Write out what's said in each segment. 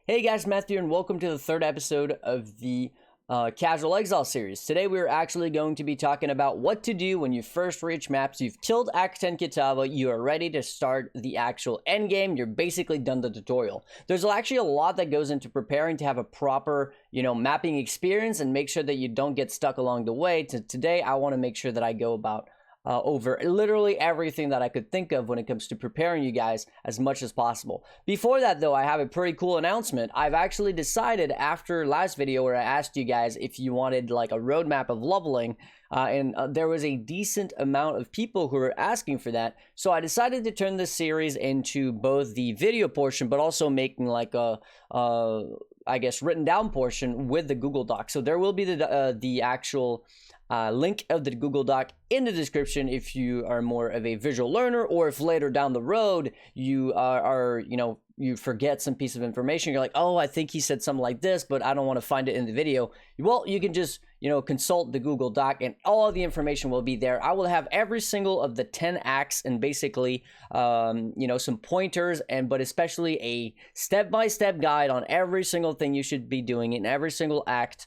Hey guys, Matthew, and welcome to the third episode of the Casual Exile series. Today we're actually going to be talking about what to do when you first reach maps. You've killed Act 10 Kitava, you are ready to start the actual endgame, you're basically done the tutorial. There's actually a lot that goes into preparing to have a proper, mapping experience and make sure that you don't get stuck along the way. Today I want to make sure that I go about over literally everything that I could think of when it comes to preparing you guys as much as possible. Before that though, I have a pretty cool announcement. I've actually decided after last video where I asked you guys if you wanted like a roadmap of leveling, and there was a decent amount of people who were asking for that. So I decided to turn this series into both the video portion, but also making like a, I guess, written down portion with the Google Doc. So there will be the actual link of the Google Doc in the description if you are more of a visual learner, or if later down the road you you forget some piece of information, you're like, oh, I think he said something like this, but I don't want to find it in the video. Well, you can just consult the Google Doc and all the information will be there. I will have every single of the 10 acts and basically some pointers, but especially a step-by-step guide on every single thing you should be doing in every single act,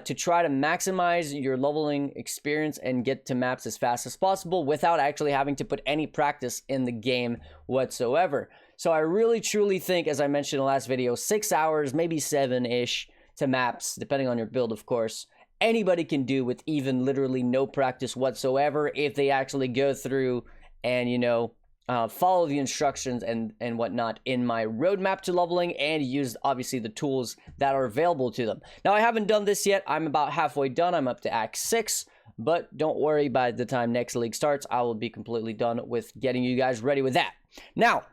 to try to maximize your leveling experience and get to maps as fast as possible without actually having to put any practice in the game whatsoever. So I really truly think, as I mentioned in the last video, 6 hours, maybe 7-ish to maps, depending on your build of course, anybody can do with even literally no practice whatsoever if they actually go through and follow the instructions and whatnot in my roadmap to leveling, and use obviously the tools that are available to them. Now I haven't done this yet. I'm about halfway done. I'm up to Act 6, but don't worry, by the time next league starts I will be completely done with getting you guys ready with that. Now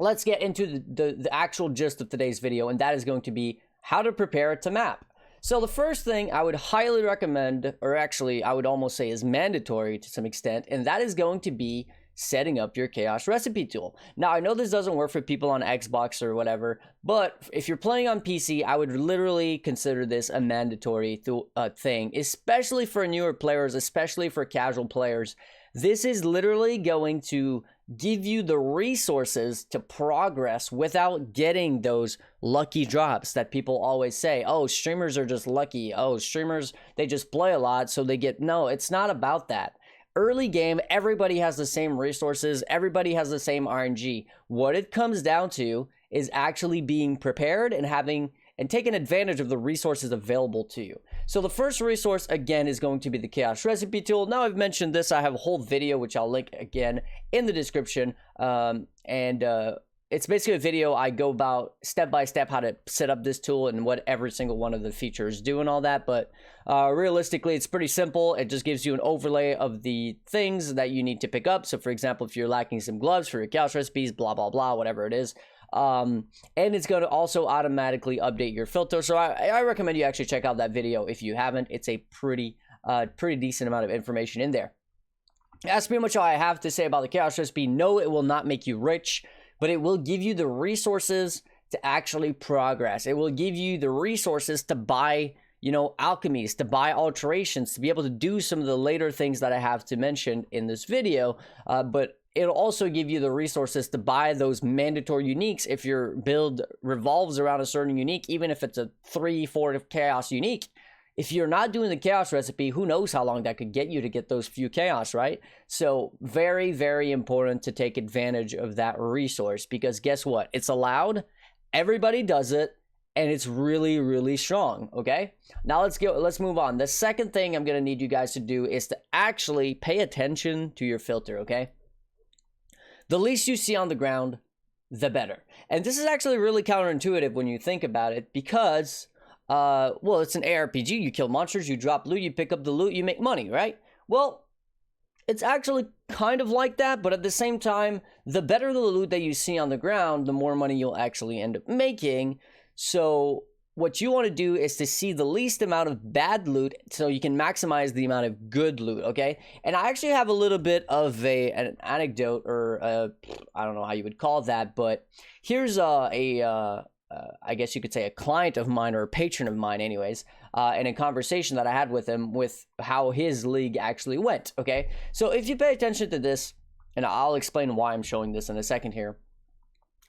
let's get into the actual gist of today's video, and that is going to be how to prepare to map. So the first thing I would highly recommend, or actually I would almost say is mandatory to some extent, and that is going to be setting up your chaos recipe tool. Now I know this doesn't work for people on Xbox or whatever, but if you're playing on PC, I would literally consider this a mandatory thing, especially for newer players, especially for casual players. This is literally going to give you the resources to progress without getting those lucky drops that people always say. Oh, streamers are just lucky. Oh, streamers, they just play a lot so they get... No, it's not about that. Early game, everybody has the same resources, everybody has the same RNG. What it comes down to is actually being prepared and taking advantage of the resources available to you. So the first resource, again, is going to be the Chaos Recipe Tool. Now I've mentioned this, I have a whole video which I'll link again in the description, it's basically a video I go about step by step how to set up this tool and what every single one of the features do and all that. But realistically, it's pretty simple. It just gives you an overlay of the things that you need to pick up. So for example, if you're lacking some gloves for your chaos recipes, blah, blah, blah, whatever it is. And it's going to also automatically update your filter. So I recommend you actually check out that video if you haven't. It's a pretty decent amount of information in there. That's pretty much all I have to say about the chaos recipe. No, it will not make you rich, but it will give you the resources to actually progress. It will give you the resources to buy, alchemies, to buy alterations, to be able to do some of the later things that I have to mention in this video. But it'll also give you the resources to buy those mandatory uniques if your build revolves around a certain unique, even if it's a 3-4 chaos unique. If you're not doing the chaos recipe, who knows how long that could get you to get those few chaos, right? So very, very important to take advantage of that resource, because guess what? It's allowed, everybody does it, and it's really, really strong, okay? Now let's move on. The second thing I'm gonna need you guys to do is to actually pay attention to your filter, okay? The least you see on the ground, the better. And this is actually really counterintuitive when you think about it, because well, it's an ARPG. You kill monsters, you drop loot, you pick up the loot, you make money, right? Well, it's actually kind of like that, but at the same time, the better the loot that you see on the ground, the more money you'll actually end up making. So what you want to do is to see the least amount of bad loot so you can maximize the amount of good loot, okay? And I actually have a little bit of an anecdote, or I don't know how you would call that, but here's I guess you could say a client of mine, or a patron of mine anyways, and a conversation that I had with him with how his league actually went, okay? So if you pay attention to this, and I'll explain why I'm showing this in a second here.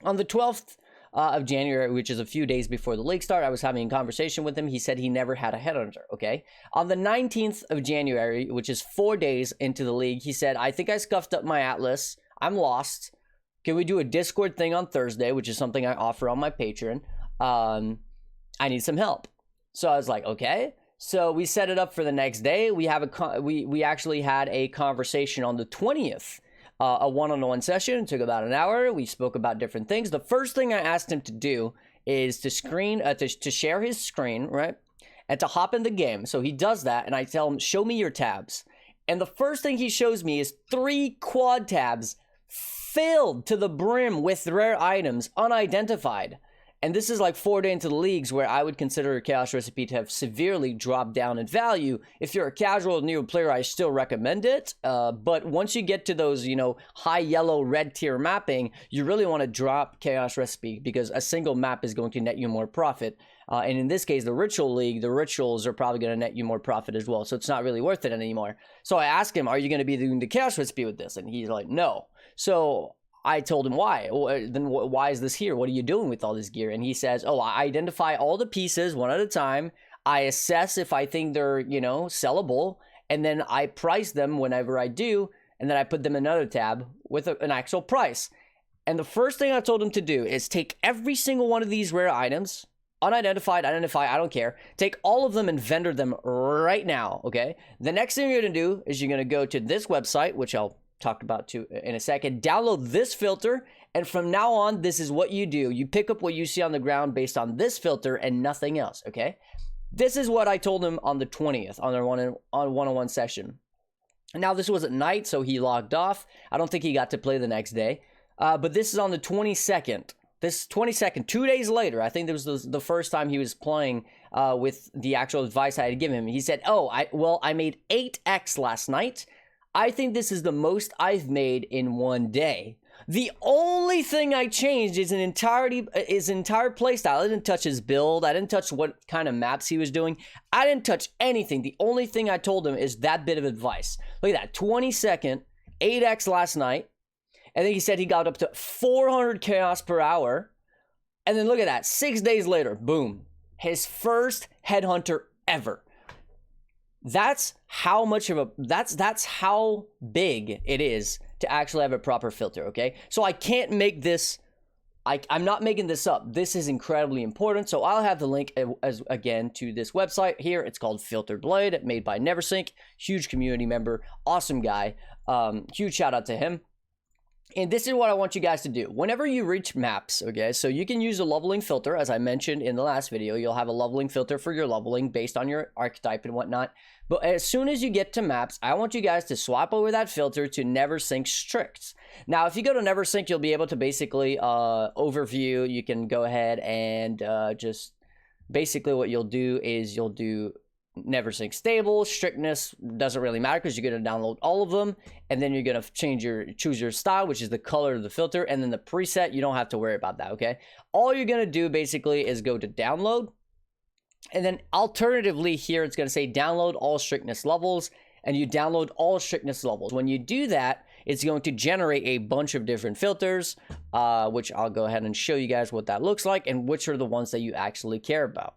On the 12th of January, which is a few days before the league start, I was having a conversation with him. He said he never had a headhunter, okay? On the 19th of January, which is 4 days into the league, he said, I think I scuffed up my Atlas. I'm lost. Can we do a Discord thing on Thursday, which is something I offer on my Patreon? I need some help. So I was like, okay. So we set it up for the next day. We actually had a conversation on the 20th. A one-on-one session. It took about an hour. We spoke about different things. The first thing I asked him to do is to share his screen, right? And to hop in the game. So he does that, and I tell him, show me your tabs. And the first thing he shows me is 3 quad tabs filled to the brim with rare items, unidentified. And this is like 4 days into the leagues where I would consider a Chaos Recipe to have severely dropped down in value. If you're a casual new player, I still recommend it. But once you get to those, high yellow, red tier mapping, you really want to drop Chaos Recipe because a single map is going to net you more profit. And in this case, the Ritual League, the rituals are probably going to net you more profit as well. So it's not really worth it anymore. So I asked him, are you going to be doing the Chaos Recipe with this? And he's like, no. So I told him why. Well, then why is this here? What are you doing with all this gear? And he says, oh, I identify all the pieces one at a time. I assess if I think they're, sellable. And then I price them whenever I do. And then I put them in another tab with an actual price. And the first thing I told him to do is take every single one of these rare items, unidentified, identify, I don't care. Take all of them and vendor them right now, okay? The next thing you're going to do is you're going to go to this website, which I'll talk about too in a second. Download this filter, and from now on, this is what you do. You pick up what you see on the ground based on this filter and nothing else, okay? This is what I told him on the 20th on our one-on-one session. Now, this was at night, so he logged off. I don't think he got to play the next day. But this is on the 22nd. This 22nd, 2 days later, I think this was the first time he was playing with the actual advice I had given him. He said, I made 8x last night. I think this is the most I've made in one day. The only thing I changed is entire playstyle. I didn't touch his build. I didn't touch what kind of maps he was doing. I didn't touch anything. The only thing I told him is that bit of advice. Look at that, 22nd, 8x last night. And then he said he got up to 400 chaos per hour. And then look at that, 6 days later, boom, his first headhunter ever. That's how much of that's how big it is to actually have a proper filter, okay? So I can't make this, I'm not making this up. This is incredibly important. So I'll have the link again to this website here. It's called Filtered Blade, made by Neversink, huge community member, awesome guy. Huge shout out to him. And this is what I want you guys to do. Whenever you reach maps, okay, so you can use a leveling filter, as I mentioned in the last video. You'll have a leveling filter for your leveling based on your archetype and whatnot. But as soon as you get to maps, I want you guys to swap over that filter to Neversink Strict. Now, if you go to Neversink, you'll be able to basically overview. You can go ahead and just basically what you'll do is you'll do Neversink Stable. Strictness doesn't really matter because you're going to download all of them, and then you're going to choose your style, which is the color of the filter, and then the preset, you don't have to worry about that, okay? All you're going to do basically is go to download, and then alternatively here it's going to say download all strictness levels, and you download all strictness levels. When you do that, it's going to generate a bunch of different filters, which I'll go ahead and show you guys what that looks like and which are the ones that you actually care about.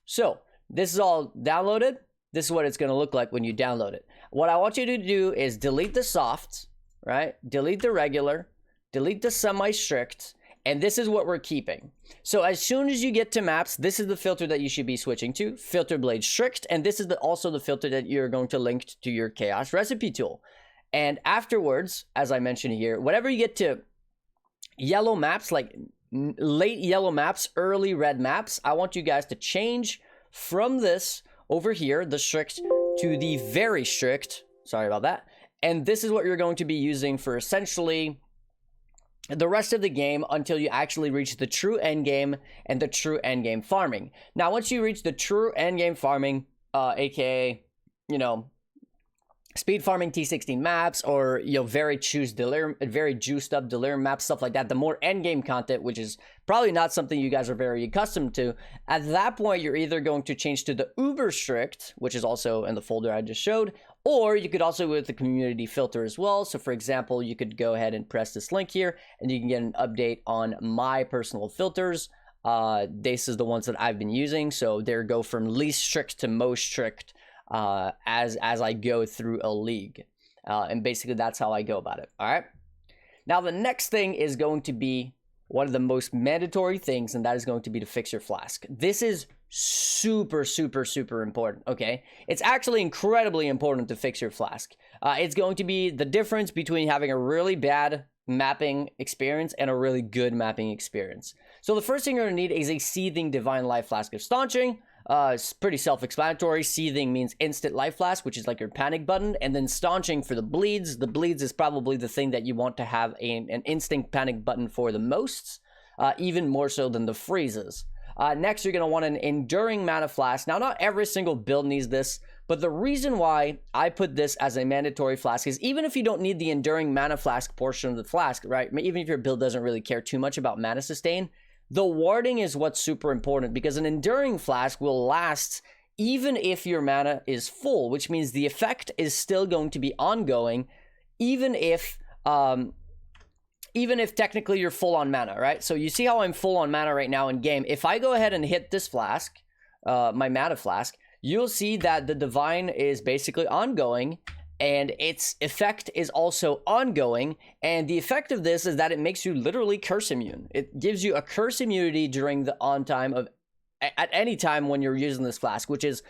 So this is all downloaded. This is what it's going to look like when you download it. What I want you to do is delete the soft, right? Delete the regular, delete the semi-strict, and this is what we're keeping. So as soon as you get to maps, this is the filter that you should be switching to, Filter Blade Strict, and this is also the filter that you're going to link to your Chaos Recipe tool. And afterwards, as I mentioned here, whenever you get to yellow maps, like late yellow maps, early red maps, I want you guys to change from this over here, the strict, to the very strict. Sorry about that. And this is what you're going to be using for essentially the rest of the game until you actually reach the true end game and the true end game farming. Now, once you reach the true end game farming, aka, speed farming T16 maps, or very juiced up delirium maps, stuff like that, the more end game content, which is probably not something you guys are very accustomed to, at that point you're either going to change to the uber strict, which is also in the folder I just showed, Or you could also go with the community filter as well. So for example, you could go ahead and press this link here and you can get an update on my personal filters. This is the ones that I've been using. So they go from least strict to most strict as I go through a league. And basically that's how I go about it. All right. Now the next thing is going to be one of the most mandatory things, and that is going to be the Fixture Flask. This is super, super, super important, okay? It's actually incredibly important to Fixture Flask. It's going to be the difference between having a really bad mapping experience and a really good mapping experience. So the first thing you're going to need is a Seething Divine Life Flask of Staunching. It's pretty self-explanatory. Seething means instant life flask, which is like your panic button, and then staunching for the bleeds. The bleeds is probably the thing that you want to have an instant panic button for the most, even more so than the freezes. Next, you're going to want an enduring mana flask. Now, not every single build needs this, but the reason why I put this as a mandatory flask is even if you don't need the enduring mana flask portion of the flask, right? Even if your build doesn't really care too much about mana sustain, the warding is what's super important, because an enduring flask will last even if your mana is full, which means the effect is still going to be ongoing, even if technically you're full on mana, right? So you see how I'm full on mana right now in game. If I go ahead and hit this flask, my mana flask, you'll see that the divine is basically ongoing, and its effect is also ongoing. And the effect of this is that it makes you literally curse immune. It gives you a curse immunity during the on time of at any time when you're using this flask, which is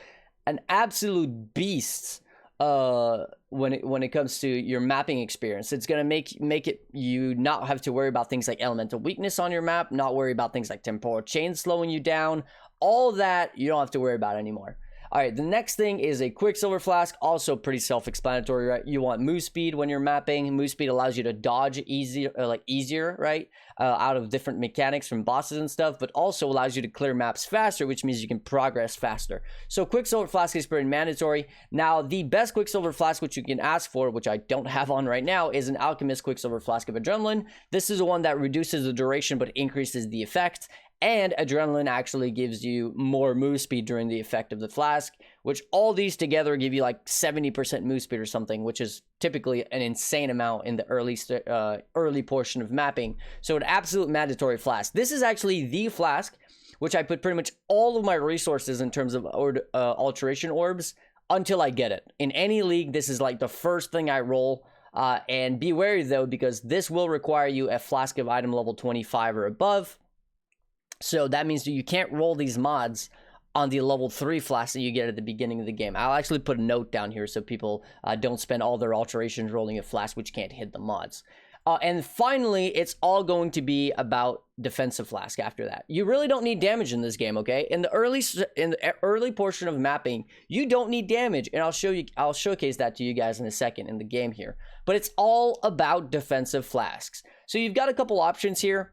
an absolute beast when it comes to your mapping experience. It's gonna make it you not have to worry about things like elemental weakness on your map, not worry about things like temporal chain slowing you down. All that you don't have to worry about anymore. All right, the next thing is a Quicksilver Flask, also pretty self-explanatory, right? You want move speed when you're mapping. Move speed allows you to dodge easier, right? Out of different mechanics from bosses and stuff, but also allows you to clear maps faster, which means you can progress faster. So Quicksilver Flask is pretty mandatory. Now, the best Quicksilver Flask which you can ask for, which I don't have on right now, is an Alchemist Quicksilver Flask of Adrenaline. This is the one that reduces the duration but increases the effect. And Adrenaline actually gives you more move speed during the effect of the flask, which all these together give you like 70% move speed or something, which is typically an insane amount in the early portion of mapping. So an absolute mandatory flask. This is actually the flask which I put pretty much all of my resources in terms of alteration orbs until I get it. In any league, this is like the first thing I roll. And be wary though, because this will require you a flask of item level 25 or above. So that means that you can't roll these mods on the level 3 flask that you get at the beginning of the game. I'll actually put a note down here so people don't spend all their alterations rolling a flask which can't hit the mods. And finally, it's all going to be about defensive flask after that. You really don't need damage in this game, okay? In the early portion of mapping, you don't need damage, and I'll showcase that to you guys in a second in the game here. But it's all about defensive flasks. So you've got a couple options here.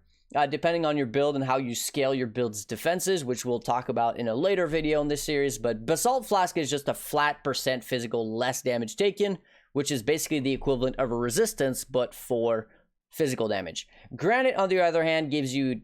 Depending on your build and how you scale your build's defenses, which we'll talk about in a later video in this series. But Basalt Flask is just a flat % physical less damage taken, which is basically the equivalent of a resistance, but for physical damage. Granite, on the other hand, gives you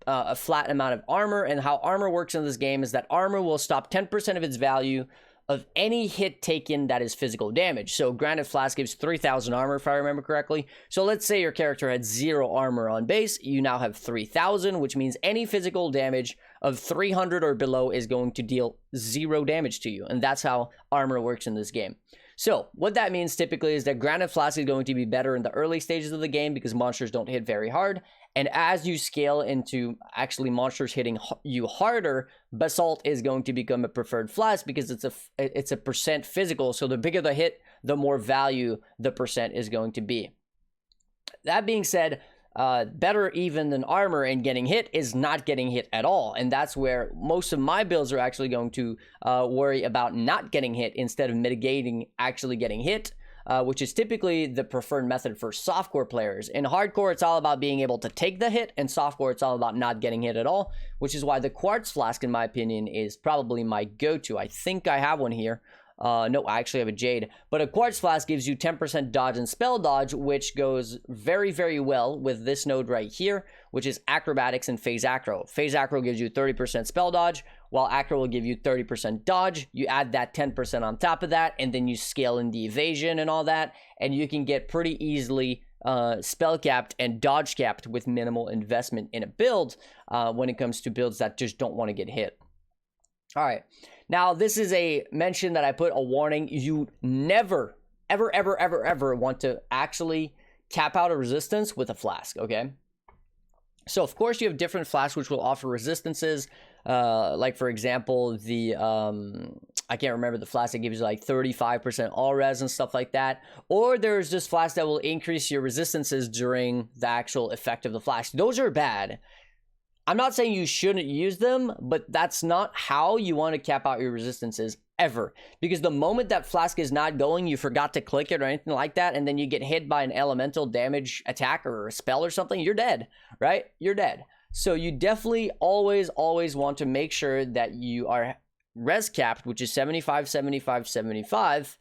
a flat amount of armor, and how armor works in this game is that armor will stop 10% of its value of any hit taken that is physical damage. So Granite Flask gives 3,000 armor, if I remember correctly. So let's say your character had 0 armor on base. You now have 3,000, which means any physical damage of 300 or below is going to deal 0 damage to you. And that's how armor works in this game. So what that means typically is that Granite Flask is going to be better in the early stages of the game because monsters don't hit very hard. And as you scale into actually monsters hitting you harder, Basalt is going to become a preferred flask because it's a % physical. So the bigger the hit, the more value the % is going to be. That being said, better even than armor in getting hit is not getting hit at all. And that's where most of my builds are actually going to worry about not getting hit instead of mitigating actually getting hit. Which is typically the preferred method for softcore players. In hardcore, it's all about being able to take the hit, and softcore, it's all about not getting hit at all, which is why the Quartz Flask, in my opinion, is probably my go-to. I think I have one here. No, I actually have a Jade. But a Quartz Flask gives you 10% dodge and spell dodge, which goes very, very well with this node right here, which is Acrobatics and Phase Acro. Phase Acro gives you 30% spell dodge, while accurate will give you 30% dodge. You add that 10% on top of that, and then you scale in the evasion and all that, and you can get pretty easily spell capped and dodge capped with minimal investment in a build when it comes to builds that just don't want to get hit. All right, now this is a mention that I put a warning. You never, ever want to actually cap out a resistance with a flask, okay? So of course you have different flasks which will offer resistances, like for example the I can't remember the flask that gives you like 35% all res and stuff like that, or there's just flasks that will increase your resistances during the actual effect of the flask. Those are bad. I'm not saying you shouldn't use them, but that's not how you want to cap out your resistances ever, because the moment that flask is not going, you forgot to click it or anything like that, and then you get hit by an elemental damage attack or a spell or something, you're dead, right? You're dead. So you definitely always want to make sure that you are res capped, which is 75, 75, 75,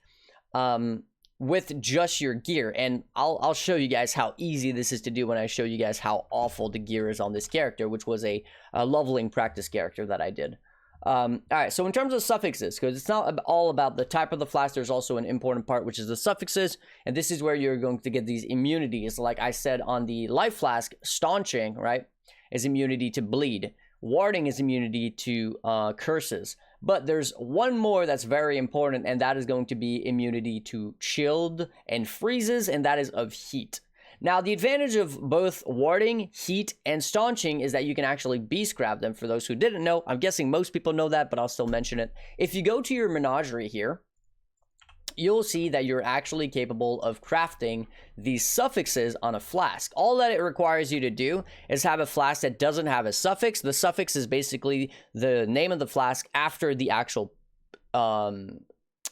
with just your gear. And I'll show you guys how easy this is to do when I show you guys how awful the gear is on this character, which was a leveling practice character that I did. All right, so in terms of suffixes, because it's not all about the type of the flask, there's also an important part, which is the suffixes, and this is where you're going to get these immunities. Like I said on the life flask, staunching, right, is immunity to bleed. Warding is immunity to curses. But there's one more that's very important, and that is going to be immunity to chilled and freezes, and that is of heat. Now, the advantage of both warding, heat, and staunching is that you can actually beast grab them. For those who didn't know, I'm guessing most people know that, but I'll still mention it. If you go to your menagerie here, you'll see that you're actually capable of crafting these suffixes on a flask. All that it requires you to do is have a flask that doesn't have a suffix. The suffix is basically the name of the flask after the actual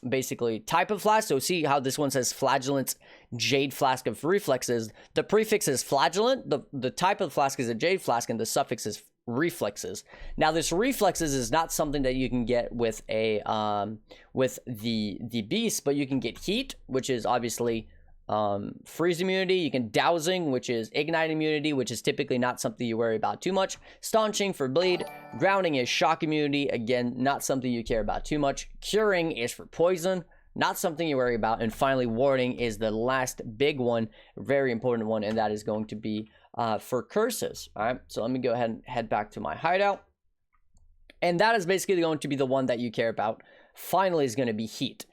basically type of flask. So see how this one says flagellant jade flask of reflexes. The prefix is flagellant, the type of flask is a jade flask, and the suffix is reflexes. Now this reflexes is not something that you can get with a with the beast, but you can get heat, which is obviously freeze immunity. You can dowsing, which is ignite immunity, which is typically not something you worry about too much. Staunching for bleed. Grounding is shock immunity, again not something you care about too much. Curing is for poison, not something you worry about. And finally, warding is the last big one, very important one, and that is going to be for curses. All right, so let me go ahead and head back to my hideout, and that is basically going to be the one that you care about. Finally is going to be heat.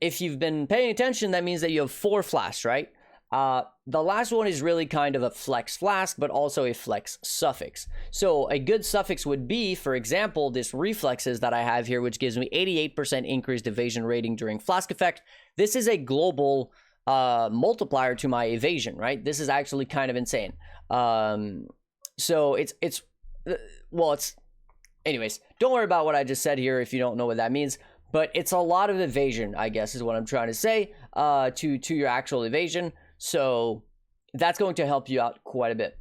If you've been paying attention, that means that you have 4 flasks, right? The last one is really kind of a flex flask, but also a flex suffix. So a good suffix would be, for example, this reflexes that I have here, which gives me 88% increased evasion rating during flask effect. This is a global multiplier to my evasion, right? This is actually kind of insane. So anyways, don't worry about what I just said here if you don't know what that means. But it's a lot of evasion, I guess, is what I'm trying to say, to your actual evasion. So that's going to help you out quite a bit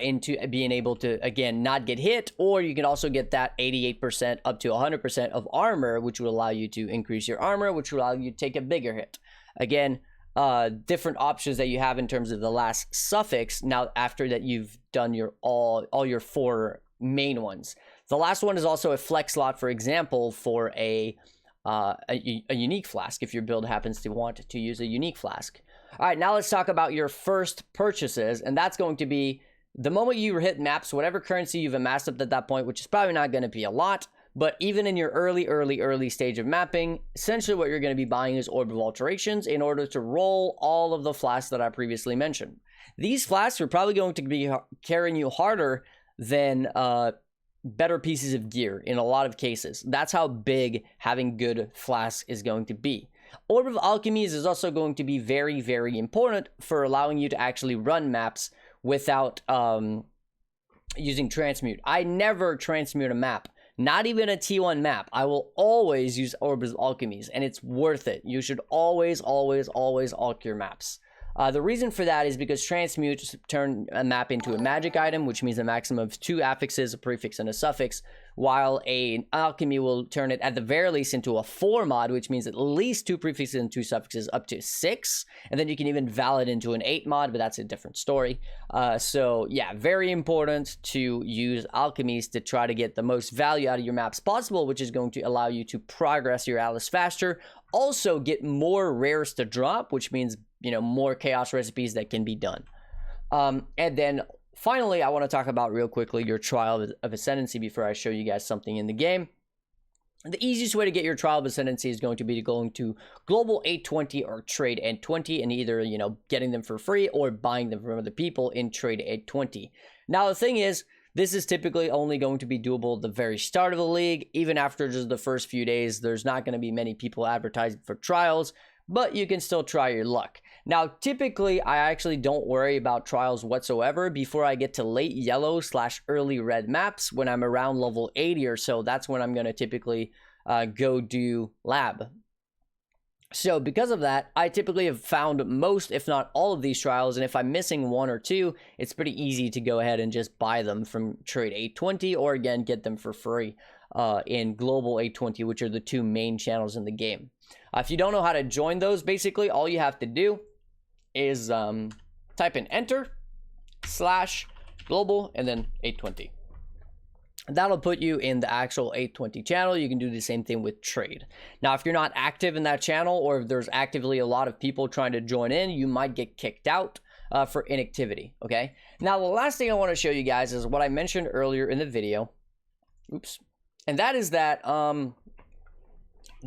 into being able to, again, not get hit. Or you can also get that 88% up to 100% of armor, which will allow you to increase your armor, which will allow you to take a bigger hit. Again, different options that you have in terms of the last suffix. Now, after that, you've done your all your 4 main ones. The last one is also a flex slot, for example, for a unique flask, if your build happens to want to use a unique flask. All right, now let's talk about your first purchases, and that's going to be the moment you hit maps, whatever currency you've amassed up at that point, which is probably not going to be a lot, but even in your early stage of mapping, essentially what you're going to be buying is Orb of Alterations in order to roll all of the flasks that I previously mentioned. These flasks are probably going to be carrying you harder than better pieces of gear in a lot of cases. That's how big having good flasks is going to be. Orb of Alchemies is also going to be very, very important for allowing you to actually run maps without using transmute. I never transmute a map, not even a T1 map. I will always use Orb of Alchemies, and it's worth it. You should always alch your maps. The reason for that is because transmutes turn a map into a magic item, which means a maximum of 2 affixes, a prefix, and a suffix, while an alchemy will turn it at the very least into a 4 mod, which means at least 2 prefixes and 2 suffixes up to 6. And then you can even valid into an 8 mod, but that's a different story. So yeah, very important to use alchemies to try to get the most value out of your maps possible, which is going to allow you to progress your atlas faster. Also get more rares to drop, which means, you know, more chaos recipes that can be done. And then finally, I want to talk about real quickly your Trial of Ascendancy before I show you guys something in the game. The easiest way to get your Trial of Ascendancy is going to be going to Global 820 or Trade 820 and either, you know, getting them for free or buying them from other people in Trade 820. Now, the thing is, this is typically only going to be doable at the very start of the league. Even after just the first few days, there's not going to be many people advertising for trials, but you can still try your luck. Now, typically, I actually don't worry about trials whatsoever before I get to late yellow / early red maps. When I'm around level 80 or so, that's when I'm going to typically go do lab. So because of that, I typically have found most, if not all of these trials, and if I'm missing 1 or 2, it's pretty easy to go ahead and just buy them from Trade 820 or again, get them for free in Global 820, which are the 2 main channels in the game. If you don't know how to join those, basically all you have to do is type in enter / global and then 820. That'll put you in the actual 820 channel. You can do the same thing with trade. Now, if you're not active in that channel or if there's actively a lot of people trying to join in, you might get kicked out for inactivity, okay? Now, the last thing I want to show you guys is what I mentioned earlier in the video. Oops. And that is that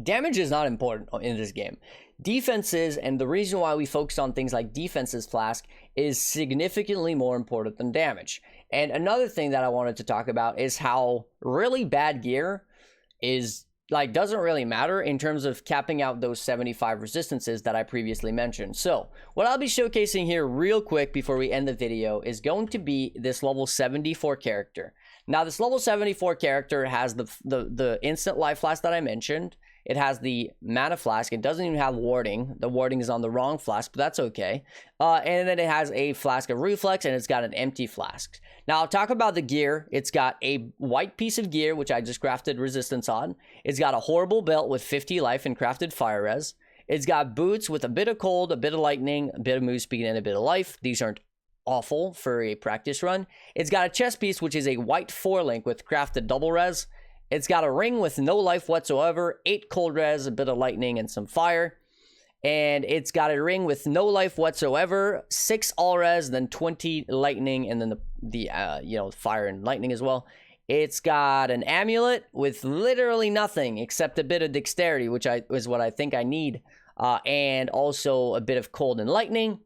damage is not important in this game. Defenses, and the reason why we focus on things like defenses Flask, is significantly more important than damage. And another thing that I wanted to talk about is how really bad gear is doesn't really matter in terms of capping out those 75 resistances that I previously mentioned. So what I'll be showcasing here real quick before we end the video is going to be this level 74 character. Now, this level 74 character has the instant life flask that I mentioned. It has the mana flask. It doesn't even have warding. The warding is on the wrong flask, but that's okay. And then it has a flask of reflex, and it's got an empty flask. Now, I'll talk about the gear. It's got a white piece of gear, which I just crafted resistance on. It's got a horrible belt with 50 life and crafted fire res. It's got boots with a bit of cold, a bit of lightning, a bit of move speed, and a bit of life. These aren't awful for a practice run. It's got a chest piece, which is a white 4-link with crafted double res. It's got a ring with no life whatsoever, 8 cold res, a bit of lightning, and some fire. And it's got a ring with no life whatsoever, 6 all res, then 20 lightning, and then the fire and lightning as well. It's got an amulet with literally nothing except a bit of dexterity, which is what I think I need, and also a bit of cold and lightning.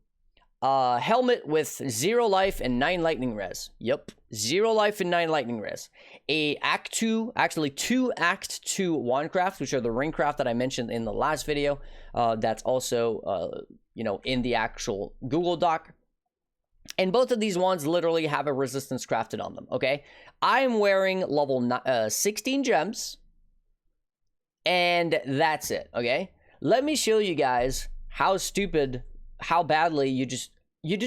Helmet with 0 life and 9 lightning res. Yep, 0 life and 9 lightning res. Act 2, actually 2 Act 2 wand crafts, which are the ring craft that I mentioned in the last video. That's also, in the actual Google Doc. And both of these wands literally have a resistance crafted on them, okay? I'm wearing level 16 gems, and that's it, okay? Let me show you guys how badly you just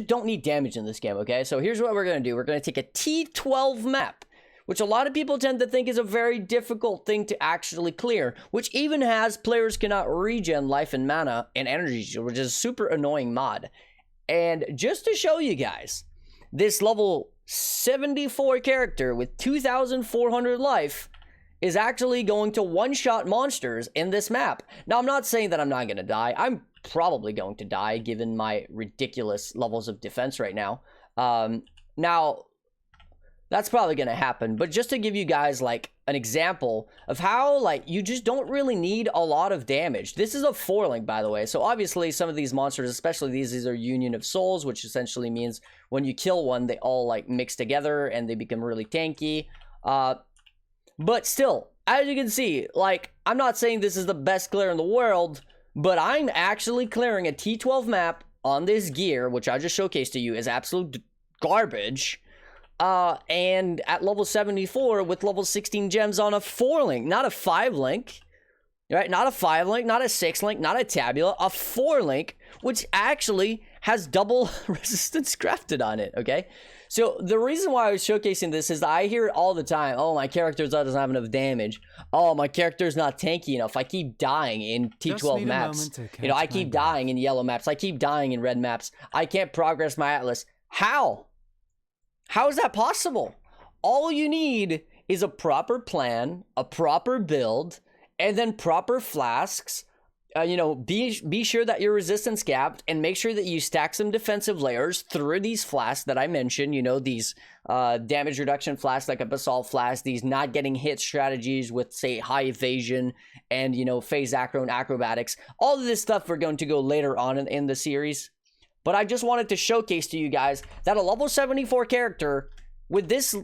don't need damage in this game, okay? So here's what we're going to do. We're going to take a T12 map, which a lot of people tend to think is a very difficult thing to actually clear, which even has players cannot regen life and mana and energy, which is a super annoying mod. And just to show you guys, this level 74 character with 2,400 life is actually going to one-shot monsters in this map. Now, I'm not saying that I'm not going to die. I'm probably going to die given my ridiculous levels of defense right now. Now, that's probably going to happen. But just to give you guys like an example of how you just don't really need a lot of damage. This is a 4-link, by the way. So obviously some of these monsters, especially these are Union of Souls, which essentially means when you kill one, they all mix together and they become really tanky. But still, as you can see, I'm not saying this is the best clear in the world, but I'm actually clearing a T12 map on this gear, which I just showcased to you is absolute garbage. And at level 74 with level 16 gems on a 4-link, not a 5-link, right? Not a 5-link, not a 6-link, not a tabula, a 4-link, which actually has double resistance crafted on it, okay? So the reason why I was showcasing this is that I hear it all the time. Oh, my character doesn't have enough damage. Oh, my character's not tanky enough. I keep dying in T12 maps. You know, I keep dying in yellow maps. I keep dying in red maps. I can't progress my Atlas. How? How is that possible? All you need is a proper plan, a proper build, and then proper flasks. You know, be sure that you're resistance capped, and make sure that you stack some defensive layers through these flasks that I mentioned. You know, these damage reduction flasks like a basalt flask, these not getting hit strategies with, say, high evasion and, you know, phase acro and acrobatics. All of this stuff we're going to go later on in the series. But I just wanted to showcase to you guys that a level 74 character with this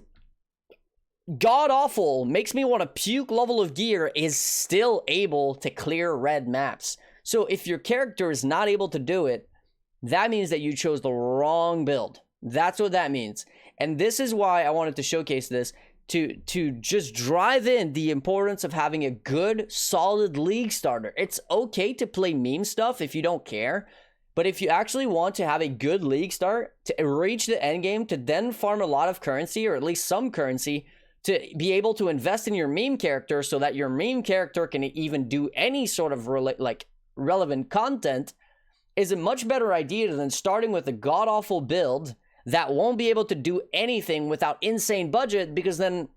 god-awful, makes me want to puke level of gear is still able to clear red maps. So if your character is not able to do it, that means that you chose the wrong build. That's what that means. And this is why I wanted to showcase this, to just drive in the importance of having a good, solid league starter. It's okay to play meme stuff if you don't care, but if you actually want to have a good league start, to reach the end game, to then farm a lot of currency, or at least some currency, to be able to invest in your meme character so that your meme character can even do any sort of relevant content, is a much better idea than starting with a god-awful build that won't be able to do anything without insane budget, because then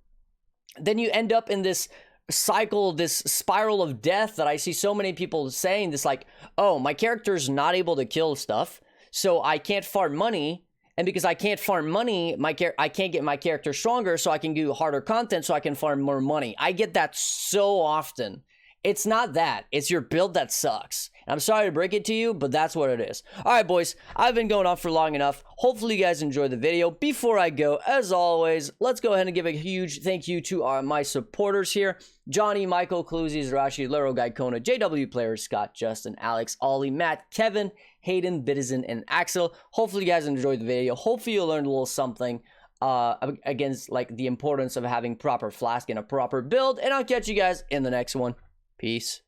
you end up in this cycle, this spiral of death that I see so many people saying. This like, oh, my character's not able to kill stuff, so I can't farm money. And because I can't farm money, I can't get my character stronger, so I can do harder content so I can farm more money. I get that so often. It's not that. It's your build that sucks. I'm sorry to break it to you, but that's what it is. All right, boys. I've been going on for long enough. Hopefully, you guys enjoyed the video. Before I go, as always, let's go ahead and give a huge thank you to my supporters here. Johnny, Michael, Cluzy, Zarashi, Lero, Gaikona, JW Players, Scott, Justin, Alex, Ollie, Matt, Kevin, Hayden, Bitizen, and Axel. Hopefully, you guys enjoyed the video. Hopefully, you learned a little something against like the importance of having proper flask and a proper build. And I'll catch you guys in the next one. Peace.